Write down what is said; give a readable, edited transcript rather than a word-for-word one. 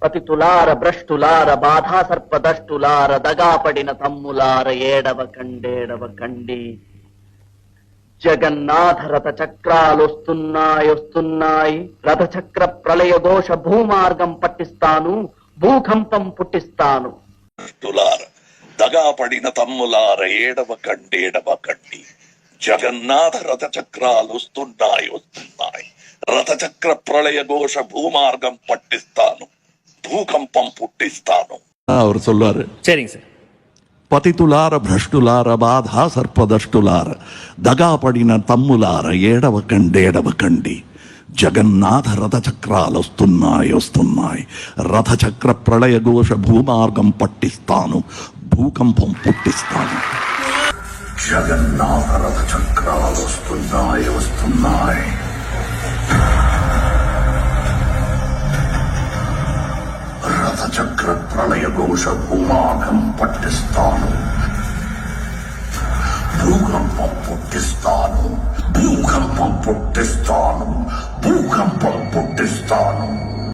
పతితులార భ్రష్టులార బాధా సర్పదష్టులార దగాపడిన తమ్ములార ఏడవ కండి జగన్నాథ రథ చక్రాలొస్తున్నాయి రథచక్ర ప్రళయ ఘోష భూమార్గం పట్టిస్తాను భూకంపం పుట్టిస్తాను. దగాపడిన తమ్ములార ఏడవ కండి జగన్నాథ రథ చక్రాలొస్తున్నాయి రథచక్ర ప్రళయ ఘోష భూమార్గం పట్టిస్తాను భూకంపం పుట్టిస్తాను. அவர் சொல்லுவாரு. சரிங்க சார். పతితులార భ్రష్టులార బాధా సర్పదష్టులార దగాపడిన తమ్ములార ఏడవ కండి జగన్నాథ రథచక్రాలొస్తున్నాయి రథచక్ర ప్రళయ ఘోష భూమార్గం పట్టిస్తాను భూకంపం పుట్టిస్తాను. జగన్నాథ రథచక్రాలొస్తున్నాయి రథచక్ర ప్రళయ ఘోష భూమార్గం పట్టిస్తాను భూకంపం పుట్టిస్తాను భూకంపం పుట్టిస్తాను భూకంపం పుట్టిస్తాను.